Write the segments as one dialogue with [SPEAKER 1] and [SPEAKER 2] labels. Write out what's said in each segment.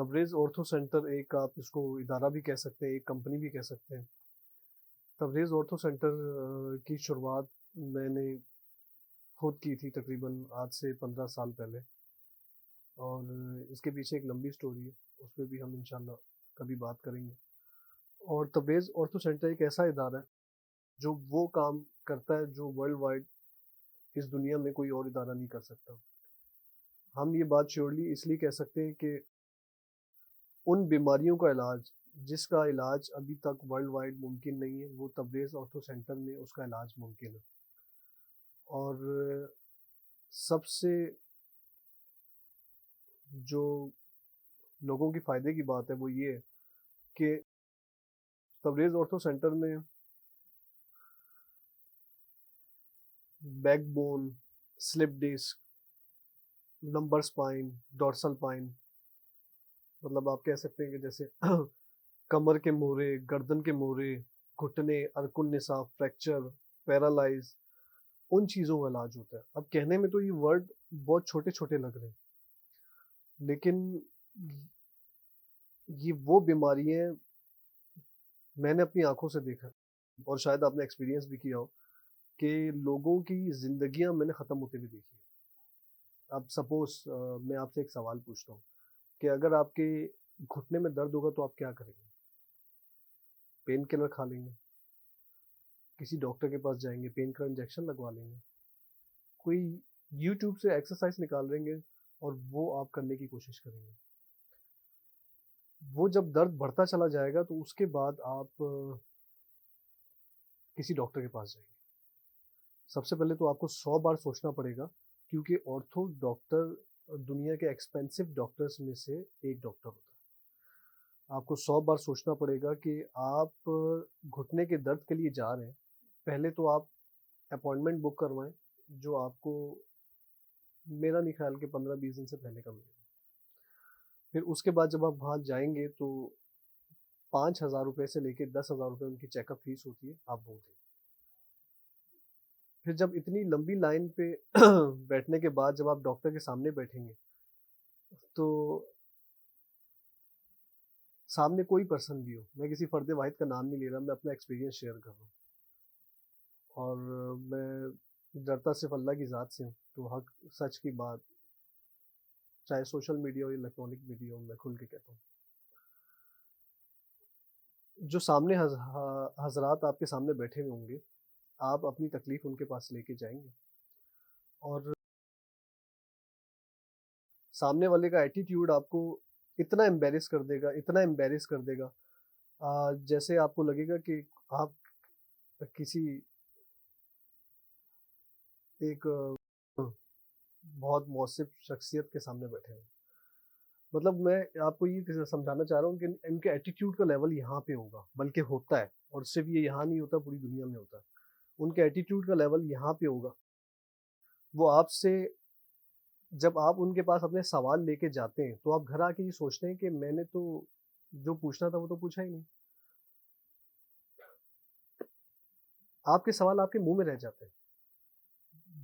[SPEAKER 1] Tabrez ortho centre एक आप इसको इदारा भी कह सकते हैं, एक कंपनी भी कह सकते हैं। तबरेज़ ऑर्थो सेंटर की शुरुआत मैंने खुद की थी तकरीबन आज से 15 साल पहले, और इसके पीछे एक लंबी स्टोरी है, उस पे भी हम इंशाल्लाह कभी बात करेंगे। और तबरेज़ ऑर्थो सेंटर एक ऐसा इदारा है, जो वो काम करता है जो वर्ल्ड वाइड इस दुनिया में कोई और इदारा नहीं कर सकता। हम ये बात श्योरली इसलिए कह सकते हैं कि उन बीमारियों का इलाज, जिसका इलाज अभी तक वर्ल्ड वाइड मुमकिन नहीं है, वो तबरेज़ ऑर्थो सेंटर में उसका इलाज मुमकिन है। और सबसे जो लोगों के फ़ायदे की बात है वो ये है कि तबरेज़ ऑर्थो सेंटर में backbone, slip disc, lumbar spine, dorsal spine, मतलब आप कह सकते हैं कि जैसे कमर के मोरे, गर्दन के मोरे, घुटने, अरकुन निसाफ, फ्रैक्चर, पैरालाइज, उन चीज़ों का इलाज होता है। अब कहने में तो ये वर्ड बहुत छोटे-छोटे लग रहे हैं, लेकिन ये वो बीमारी है, मैंने अपनी आँखों से देखा है, और शायद आपने एक्सपीरियंस भी किया हो कि लोगों की ज़िंदगियाँ मैंने ख़त्म होते हुए देखी है। अब सपोज़ मैं आपसे एक सवाल पूछता हूँ कि अगर आपके घुटने में दर्द होगा तो आप क्या करेंगे? पेन किलर खा लेंगे, किसी डॉक्टर के पास जाएँगे, पेन का इंजेक्शन लगवा लेंगे, कोई यूट्यूब से एक्सरसाइज़ निकाल लेंगे और वो आप करने की कोशिश करेंगे। वो जब दर्द बढ़ता चला जाएगा तो उसके बाद आप किसी डॉक्टर के पास जाएँगे। सबसे पहले तो आपको 100 बार सोचना पड़ेगा, क्योंकि ऑर्थो डॉक्टर दुनिया के एक्सपेंसिव डॉक्टर्स में से एक डॉक्टर होता है। आपको 100 बार सोचना पड़ेगा कि आप घुटने के दर्द के लिए जा रहे हैं। पहले तो आप अपॉइंटमेंट बुक करवाएँ, जो आपको मेरा नहीं ख़्याल कि 15-20 दिन से पहले का मिलेगा। फिर उसके बाद जब आप वहाँ जाएँगे तो ₹5000 से लेके ₹10,000 उनकी चेकअप फ़ीस होती है, आप वो दें। फिर जब इतनी लंबी लाइन पे बैठने के बाद जब आप डॉक्टर के सामने बैठेंगे, तो सामने कोई पर्सन भी हो, मैं किसी फ़र्द वाहिद का नाम नहीं ले रहा, मैं अपना एक्सपीरियंस शेयर कर रहा हूँ। और मैं डरता सिर्फ़ अल्लाह की ज़ात से हूँ, तो हक़ सच की बात, चाहे सोशल मीडिया हो या इलेक्ट्रॉनिक मीडिया हो, मैं खुल के कहता हूँ। जो सामने हज़रात आपके सामने बैठे हुए होंगे, आप अपनी तकलीफ़ उनके पास लेके जाएँगे, और सामने वाले का एटीट्यूड आपको इतना एम्बैरेस कर देगा, इतना एम्बैरेस कर देगा, जैसे आपको लगेगा कि आप किसी एक बहुत मौसिफ़ शख्सियत के सामने बैठे हैं। मतलब मैं आपको ये समझाना चाह रहा हूँ कि इनके एटीट्यूड का लेवल यहाँ पे होगा, बल्कि होता है, और सिर्फ़ ये यहाँ नहीं होता, पूरी दुनिया में होता है। उनके एटीट्यूड का लेवल यहाँ पे होगा। वो आपसे, जब आप उनके पास अपने सवाल लेके जाते हैं, तो आप घर आके ये सोचते हैं कि मैंने तो जो पूछना था वो तो पूछा ही नहीं। आपके सवाल आपके मुँह में रह जाते हैं।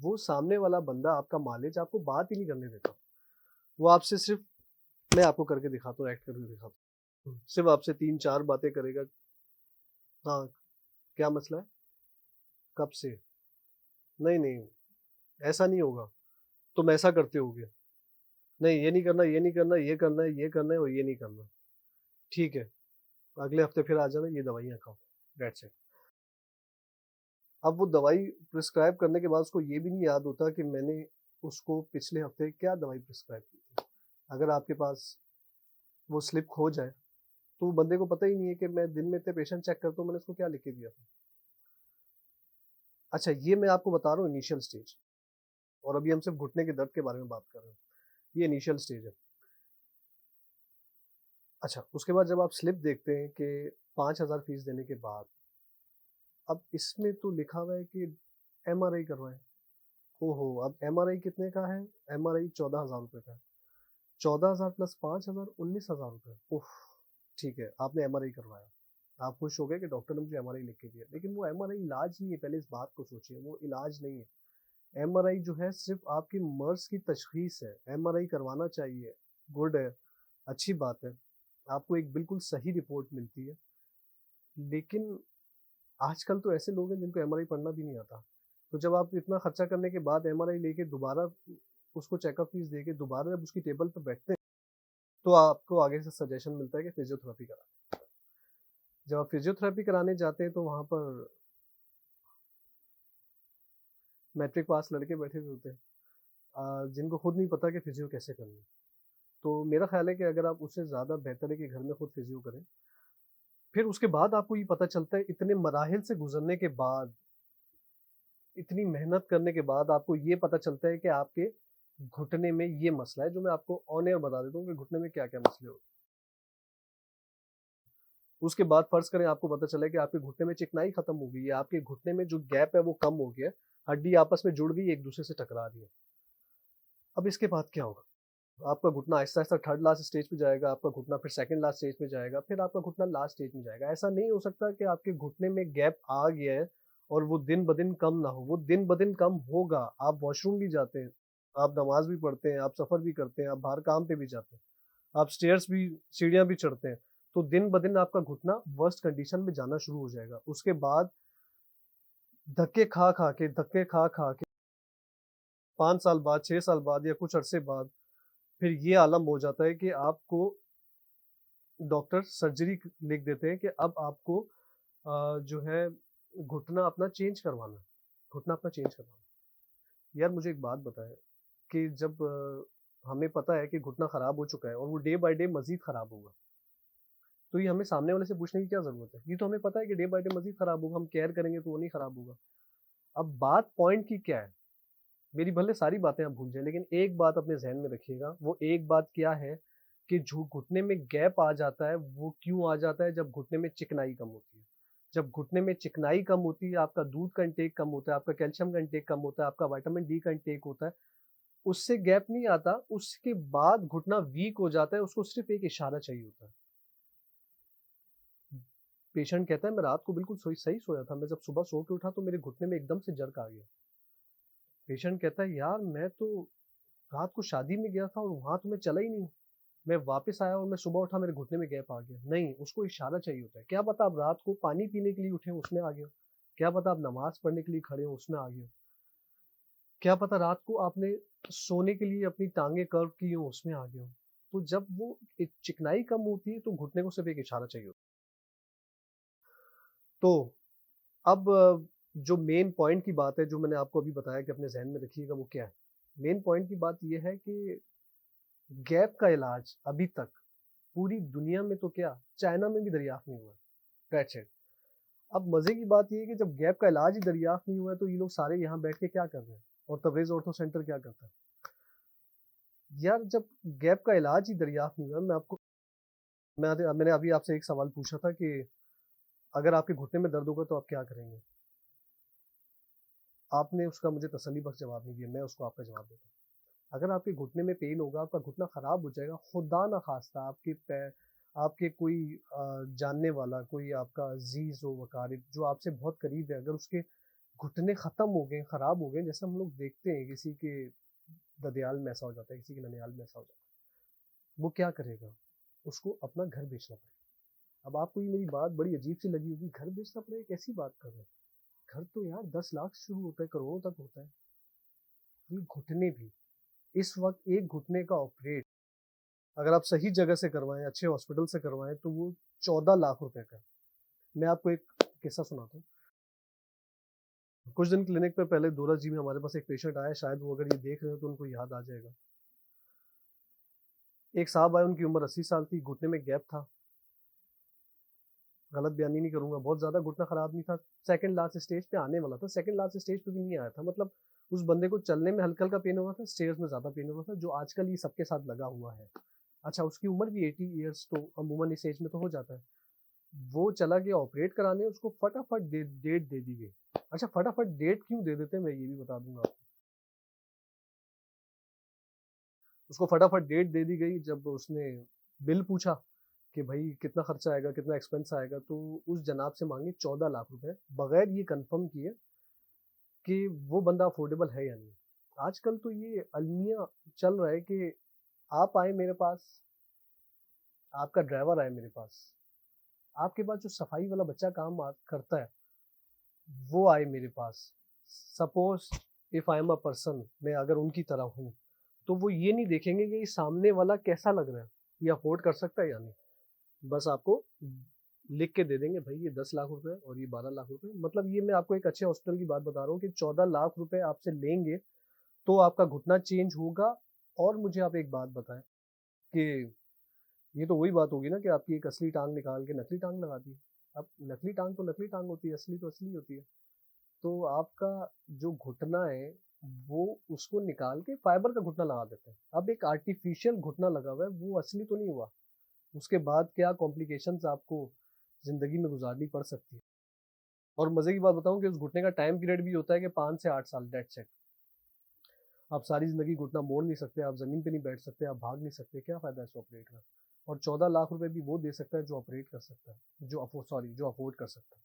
[SPEAKER 1] वो सामने वाला बंदा आपका मालिक आपको बात ही नहीं करने देता। वो आपसे सिर्फ़, मैं आपको करके दिखाता हूँ, एक्ट करके दिखाता हूँ। सिर्फ़ आपसे 3-4 बातें करेगा। हाँ, क्या मसला है? कब से? नहीं, नहीं, ऐसा नहीं होगा। तुम ऐसा करते होगे। नहीं, ये नहीं करना, ये नहीं करना, ये करना है, ये करना है और ये नहीं करना। ठीक है, अगले हफ्ते फिर आ जाना, ये दवाइयाँ खाओ। That's it. अब वो दवाई प्रिस्क्राइब करने के बाद उसको ये भी नहीं याद होता कि मैंने उसको पिछले हफ्ते क्या दवाई प्रिस्क्राइब की थी। अगर आपके पास वो स्लिप खो जाए, तो बंदे को पता ही नहीं है कि मैं दिन में इतने पेशेंट चेक करता हूँ, मैंने उसको क्या लिख के दिया था। अच्छा, ये मैं आपको बता रहा हूँ इनिशियल स्टेज, और अभी हम सिर्फ घुटने के दर्द के बारे में बात कर रहे हैं। ये इनिशियल स्टेज है। अच्छा, उसके बाद जब आप स्लिप देखते हैं कि 5,000 फीस देने के बाद, अब इसमें तो लिखा हुआ है कि एमआरआई करवाएँ। ओहो! अब एमआरआई कितने का है? एमआरआई ₹14,000 का है। 14,000 प्लस 5,000 ₹19,000। उफ़! ठीक है, आपने एमआरआई करवाया। आप खुश हो गए कि डॉक्टर ने मुझे एमआरआई लिख के दिया। लेकिन वो एमआरआई इलाज नहीं है, पहले इस बात को सोचिए, वो इलाज नहीं है। एमआरआई जो है सिर्फ़ आपकी मर्ज़ की तशख़ीस है। एमआरआई करवाना चाहिए, गुड है। अच्छी बात है, आपको एक बिल्कुल सही रिपोर्ट मिलती है, लेकिन आजकल तो ऐसे लोग हैं जिनको एमआरआई पढ़ना भी नहीं आता। तो जब आप इतना खर्चा करने के बाद एमआरआई लेके दोबारा उसको चेकअप फीस देके दोबारा जब उसकी टेबल पे बैठते हैं, तो आपको आगे से सजेशन मिलता है कि फिजियोथेरेपी करा। जब आप फिजियोथेरेपी कराने जाते हैं तो वहाँ पर मैट्रिक पास लड़के बैठे हुए होते हैं, जिनको खुद नहीं पता कि फिजियो कैसे करनी है। तो मेरा ख्याल है कि अगर आप उससे ज़्यादा बेहतर है कि घर में खुद फिजियो करें। फिर उसके बाद आपको ये पता चलता है इतने मराहिल से गुजरने के बाद, इतनी मेहनत करने के बाद आपको ये पता चलता है कि आपके घुटने में ये मसला है, जो मैं आपको ऑन एयर बता देता हूँ कि घुटने में क्या-क्या मसले होते हैं। उसके बाद फ़र्ज़ करें आपको पता चला है कि आपके घुटने में चिकनाई खत्म हो गई है, आपके घुटने में जो गैप है वो कम हो गया है, हड्डी आपस में जुड़ गई, एक-दूसरे से टकरा रही है। अब इसके बाद क्या होगा? आपका घुटना आहिस्ता-आहिस्ता थर्ड लास्ट स्टेज पे जाएगा, आपका घुटना फिर सेकंड लास्ट स्टेज पे जाएगा, फिर आपका घुटना लास्ट स्टेज में जाएगा। ऐसा नहीं हो सकता कि आपके घुटने में गैप आ गया है और वो दिन-ब-दिन कम ना हो, वो दिन-ब-दिन कम होगा। आप वॉशरूम भी जाते हैं, आप नमाज़ भी पढ़ते हैं, आप सफ़र भी करते हैं, आप बाहर काम पे भी जाते हैं, आप स्टेयर्स भी सीढ़ियाँ भी चढ़ते हैं, तो दिन-ब-दिन आपका घुटना वर्स्ट कंडीशन में जाना शुरू हो जाएगा। उसके बाद धक्के खा-खा के 5 साल बाद, 6 साल बाद या कुछ अरसे बाद फिर ये आलम हो जाता है कि आपको डॉक्टर सर्जरी लिख देते हैं कि अब आपको जो है घुटना अपना चेंज करवाना है, घुटना अपना चेंज करवाना है। यार मुझे एक बात बताएं कि जब हमें पता है कि घुटना खराब हो चुका है और वो डे बाय डे मजीद खराब होगा, तो ये हमें सामने वाले से पूछने की क्या जरूरत है? ये तो हमें पता है कि डे बाय डे मजीद खराब होगा, हम केयर करेंगे तो वो नहीं खराब होगा। अब बात पॉइंट की क्या है? मेरी भले सारी बातें आप भूल जाएं, लेकिन एक बात अपने जहन में रखिएगा। वो एक बात क्या है कि जो घुटने में गैप आ जाता है, वो क्यों आ जाता है? जब घुटने में चिकनाई कम होती है। जब घुटने में चिकनाई कम होती है, आपका दूध का इंटेक कम होता है, आपका कैल्शियम का इंटेक कम होता है, आपका विटामिन डी का इंटेक होता है, उससे गैप नहीं आता। उसके बाद घुटना वीक हो जाता है, उसको सिर्फ एक इशारा चाहिए होता है। पेशेंट कहता है मैं रात को बिल्कुल सही सोया था, मैं जब सुबह सो के उठा तो मेरे घुटने में एकदम से जर्क आ गया। पेशेंट कहता है यार मैं तो रात को शादी में गया था और वहां तो मैं चला ही नहीं, मैं वापस आया और मैं सुबह उठा मेरे घुटने में गैप आ गया। नहीं, उसको इशारा चाहिए होता है। क्या पता आप रात को पानी पीने के लिए उठे हो, उसमें आ गया हो। क्या पता आप नमाज पढ़ने के लिए खड़े हो, उसमें आ गया हो। क्या पता रात को आपने सोने के लिए अपनी टांगे कर्व की हो, उसमें आ गया हो। तो जब वो एक चिकनाई कम होती है तो घुटने को सिर्फ एक इशारा चाहिए होता है। तो अब जो मेन पॉइंट की बात है, जो मैंने आपको अभी बताया कि अपने जहन में रखिएगा, वो क्या है? मेन पॉइंट की बात ये है कि गैप का इलाज अभी तक पूरी दुनिया में तो क्या, चाइना में भी दरियाफ्त नहीं हुआ। That's it. अब मजे की बात ये है कि जब गैप का इलाज ही दरियाफ्त नहीं हुआ है, तो ये लोग सारे यहाँ बैठ के क्या कर रहे हैं? और तबरेज ऑर्थो सेंटर क्या करता है? यार जब गैप का इलाज ही दरियाफ्त नहीं हुआ, मैंने अभी आपसे एक सवाल पूछा था कि अगर आपके घुटने में दर्द होगा तो आप क्या करेंगे? आपने उसका मुझे तसल्ली बख्श जवाब नहीं दिया, मैं उसको आपका जवाब देता हूँ। अगर आपके घुटने में पेन होगा, आपका घुटना खराब हो जाएगा, खुदा ना खास्ता आपके पैर, आपके कोई जानने वाला, कोई आपका अजीज हो, वकारिब जो आपसे बहुत करीब है, अगर उसके घुटने खत्म हो गए, खराब हो गए, जैसे हम लोग देखते हैं किसी के ददियाल में ऐसा हो जाता है, किसी के ननियाल में ऐसा हो जाता है, वो क्या करेगा? उसको अपना घर बेचना पड़ेगा। अब आपको ये मेरी बात बड़ी अजीब सी लगी होगी, घर बेचना पड़ेगा, कैसी बात कर रहे हैं? घर तो यार 10 लाख से शुरू होता है, करोड़ों तक होता है। ये घुटने भी, इस वक्त एक घुटने का ऑपरेट अगर आप सही जगह से करवाएं, अच्छे हॉस्पिटल से करवाएं, तो वो 14 लाख रुपए का है। मैं आपको एक किस्सा सुनाता हूँ। कुछ दिन क्लिनिक पे पहले दोरा जी में हमारे पास एक पेशेंट आया, शायद वो अगर ये देख रहे हो तो उनको याद आ जाएगा। एक साहब आए, उनकी उम्र 80 साल थी, घुटने में गैप था, गलत बयानी नहीं करूंगा, बहुत ज्यादा घुटना खराब नहीं था, सेकंड लास्ट स्टेज पे आने वाला था, सेकंड लास्ट स्टेज पे भी नहीं आया था, मतलब उस बंदे को चलने में हल्का हल्का पेन हो रहा था, स्टेयर्स में ज्यादा पेन हो रहा था, जो आजकल ये सबके साथ लगा हुआ है। अच्छा, उसकी उम्र भी 80 ईयर्स तो अमूमन इस एज में तो हो जाता है। वो चला गया ऑपरेट कराने, उसको फटाफट डेट दे दी गई। अच्छा, फटाफट डेट क्यों दे देते हैं मैं ये भी बता दूंगा आपको। उसको फटाफट डेट दे दी गई, जब उसने बिल पूछा कि भाई कितना खर्चा आएगा, कितना एक्सपेंस आएगा, तो उस जनाब से मांगे 14 लाख रुपए, बगैर ये कंफर्म किए कि वो बंदा अफोर्डेबल है या नहीं। आजकल तो ये अलमिया चल रहा है कि आप आए मेरे पास, आपका ड्राइवर आए मेरे पास, आपके पास जो सफाई वाला बच्चा काम करता है वो आए मेरे पास, suppose if I am a person, मैं अगर उनकी तरह हूँ, तो वो ये नहीं देखेंगे कि सामने वाला कैसा लग रहा है, ये अफोर्ड कर सकता है या नहीं, बस आपको लिख के दे देंगे भाई ये 10 लाख रुपए और ये 12 लाख रुपए। मतलब ये मैं आपको एक अच्छे हॉस्पिटल की बात बता रहा हूँ कि 14 लाख रुपए आपसे लेंगे तो आपका घुटना चेंज होगा। और मुझे आप एक बात बताएं कि ये तो वही बात होगी ना कि आपकी एक असली टांग निकाल के नकली टांग लगा दी। अब नकली टांग तो नकली टांग होती है, असली तो असली होती है। तो आपका जो घुटना है वो उसको निकाल के फाइबर का घुटना लगा देते हैं। अब एक आर्टिफिशियल घुटना लगा हुआ है, वो असली तो नहीं हुआ। उसके बाद क्या कॉम्प्लिकेशंस आपको जिंदगी में गुजारनी पड़ सकती है। और मजे की बात बताऊं कि उस घुटने का टाइम पीरियड भी होता है कि 5 से 8 साल, दैट्स इट। आप सारी जिंदगी घुटना मोड़ नहीं सकते, आप जमीन पे नहीं बैठ सकते, आप भाग नहीं सकते, क्या फायदा है इस ऑपरेट का। और 14 लाख रुपए भी वो दे सकता है जो ऑपरेट कर सकता है, जो अफोर्ड कर सकता है।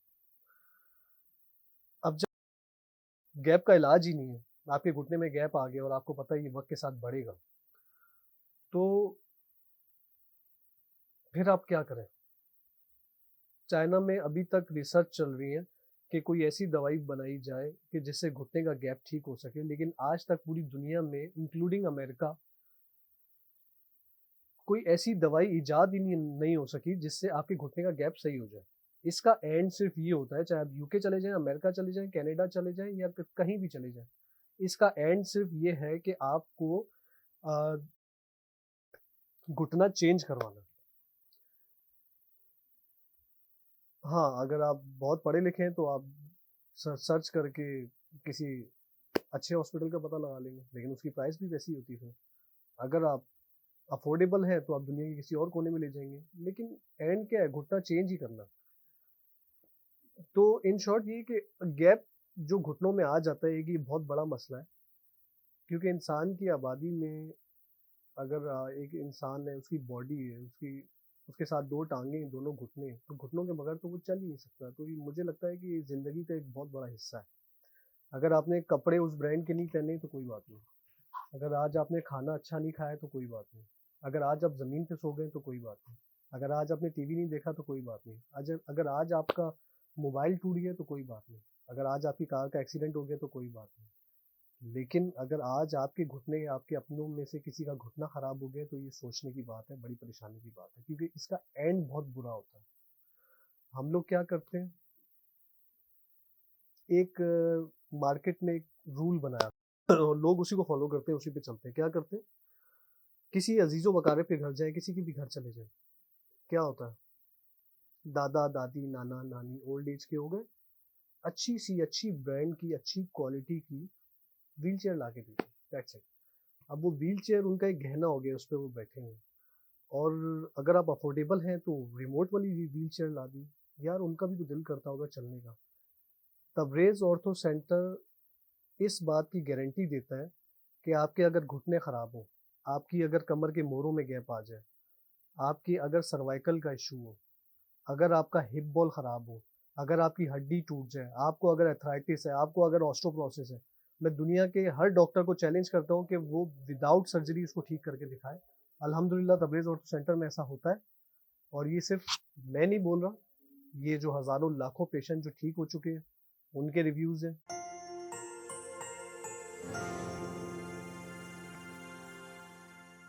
[SPEAKER 1] अब जब गैप का इलाज ही नहीं है, आपके घुटने में गैप आ गया और आपको पता है ये वक्त के साथ बढ़ेगा, तो फिर आप क्या करें। चाइना में अभी तक रिसर्च चल रही है कि कोई ऐसी दवाई बनाई जाए कि जिससे घुटने का गैप ठीक हो सके, लेकिन आज तक पूरी दुनिया में इंक्लूडिंग अमेरिका कोई ऐसी दवाई इजाद ही नहीं हो सकी जिससे आपके घुटने का गैप सही हो जाए। इसका एंड सिर्फ ये होता है, चाहे आप यूके चले जाएं, अमेरिका चले जाएं, कनाडा चले जाएं या कहीं भी चले जाएं, इसका एंड सिर्फ ये है कि आपको आ, घुटना चेंज करवाना। हाँ, अगर आप बहुत पढ़े लिखे हैं तो आप सर्च करके किसी अच्छे हॉस्पिटल का पता लगा लेंगे, लेकिन उसकी प्राइस भी वैसी होती है। अगर आप अफोर्डेबल है तो आप दुनिया के किसी और कोने में ले जाएंगे, लेकिन एंड क्या है, घुटना चेंज ही करना। तो इन शॉर्ट ये कि गैप जो घुटनों में आ जाता है कि बहुत बड़ा मसला है, क्योंकि इंसान की आबादी में अगर एक इंसान है, उसकी बॉडी है, उसके साथ दो टांगे, दोनों घुटने, तो घुटनों के बगैर तो वो चल ही नहीं सकता। तो ये मुझे लगता है कि जिंदगी का एक बहुत बड़ा हिस्सा है। अगर आपने कपड़े उस ब्रांड के नहीं पहने तो कोई बात नहीं, अगर आज आपने खाना अच्छा नहीं खाया तो कोई बात नहीं, अगर आज आप ज़मीन पे सो गए तो कोई बात नहीं, अगर आज आपने टीवी नहीं देखा तो कोई बात नहीं, आज अगर आज आपका मोबाइल टूट गया तो कोई बात नहीं, अगर आज आपकी कार का एक्सीडेंट हो गया तो कोई बात नहीं। लेकिन अगर आज आपके घुटने या आपके अपनों में से किसी का घुटना खराब हो गया तो ये सोचने की बात है, बड़ी परेशानी की बात है, क्योंकि इसका एंड बहुत बुरा होता है। हम लोग क्या करते हैं, एक मार्केट में एक रूल बनाया और लोग उसी को फॉलो करते हैं, उसी पे चलते हैं। क्या करते हैं, किसी अजीजो वकारे पे घर जाए, किसी की भी घर चले जाए, क्या होता है, दादा दादी नाना नानी ओल्ड एज के हो गए, अच्छी सी अच्छी ब्रांड की अच्छी क्वालिटी की व्हील चेयर ला के दी, दैट्स इट। अब वो व्हील चेयर उनका एक गहना हो गया, उस पर वो बैठे हैं। और अगर आप अफोर्डेबल हैं तो रिमोट वाली व्हील चेयर ला दी, यार उनका भी तो दिल करता होगा चलने का। तबरेज ऑर्थो सेंटर इस बात की गारंटी देता है कि आपके अगर घुटने ख़राब हो, आपकी अगर कमर के मोरों में गैप आ जाए, आपकी अगर सर्वाइकल का इशू हो, अगर आपका हिप बॉल ख़राब हो, अगर आपकी हड्डी टूट जाए, आपको अगर एथराइटिस है, आपको अगर ऑस्टोप्रोसिस है, मैं दुनिया के हर डॉक्टर को चैलेंज करता हूँ कि वो विदाउट सर्जरी उसको ठीक करके दिखाए। अल्हम्दुलिल्लाह तबरेज़ ऑर्थो सेंटर में ऐसा होता है। और ये सिर्फ मैं नहीं बोल रहा, ये जो हज़ारों लाखों पेशेंट जो ठीक हो चुके हैं उनके रिव्यूज़ हैं।